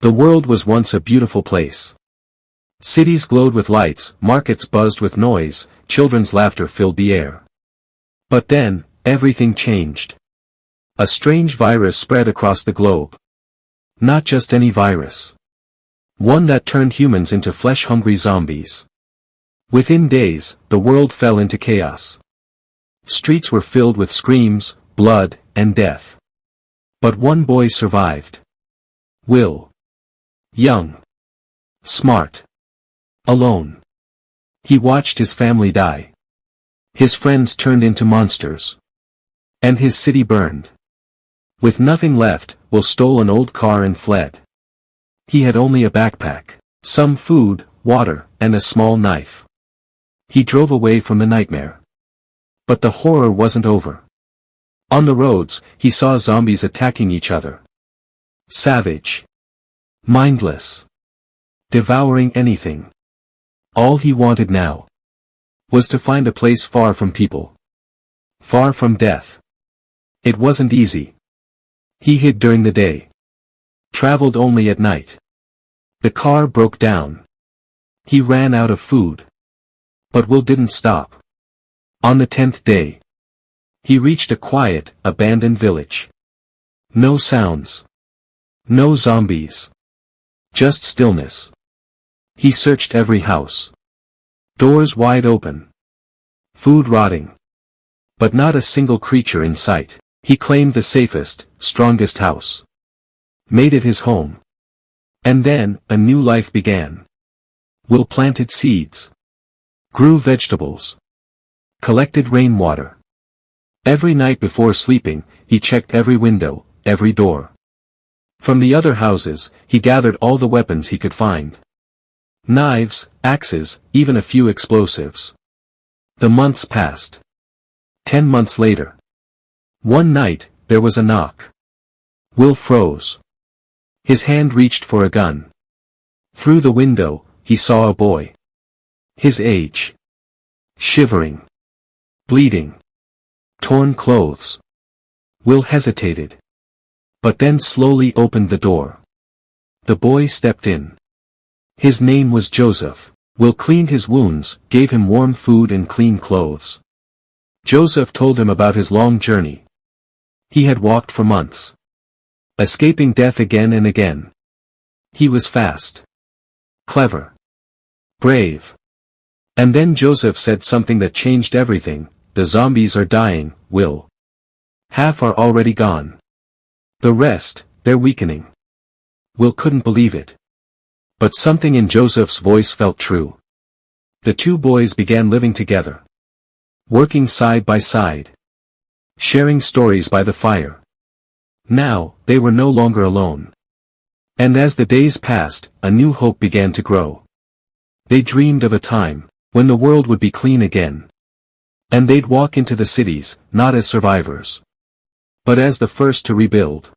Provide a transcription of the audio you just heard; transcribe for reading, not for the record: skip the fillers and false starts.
The world was once a beautiful place. Cities glowed with lights, markets buzzed with noise, children's laughter filled the air. But then, everything changed. A strange virus spread across the globe. Not just any virus. One that turned humans into flesh-hungry zombies. Within days, the world fell into chaos. Streets were filled with screams, blood, and death. But one boy survived. Will. Young. Smart. Alone. He watched his family die. His friends turned into monsters. And his city burned. With nothing left, Will stole an old car and fled. He had only a backpack, some food, water, and a small knife. He drove away from the nightmare. But the horror wasn't over. On the roads, he saw zombies attacking each other. Savage. Mindless. Devouring anything. All he wanted now was to find a place far from people. Far from death. It wasn't easy. He hid during the day. Traveled only at night. The car broke down. He ran out of food. But Will didn't stop. On the 10th day, he reached a quiet, abandoned village. No sounds. No zombies. Just stillness. He searched every house. Doors wide open. Food rotting. But not a single creature in sight. He claimed the safest, strongest house. Made it his home. And then, a new life began. Will planted seeds. Grew vegetables. Collected rainwater. Every night before sleeping, he checked every window, every door. From the other houses, he gathered all the weapons he could find. Knives, axes, even a few explosives. The months passed. 10 months later. One night, there was a knock. Will froze. His hand reached for a gun. Through the window, he saw a boy. His age. Shivering. Bleeding. Torn clothes. Will hesitated. But then slowly opened the door. The boy stepped in. His name was Joseph. Will cleaned his wounds, gave him warm food and clean clothes. Joseph told him about his long journey. He had walked for months. Escaping death again and again. He was fast. Clever. Brave. And then Joseph said something that changed everything. The zombies are dying, Will. Half are already gone. The rest, they're weakening. Will couldn't believe it. But something in Joseph's voice felt true. The two boys began living together. Working side by side. Sharing stories by the fire. Now, they were no longer alone. And as the days passed, a new hope began to grow. They dreamed of a time when the world would be clean again. And they'd walk into the cities, not as survivors, but as the first to rebuild.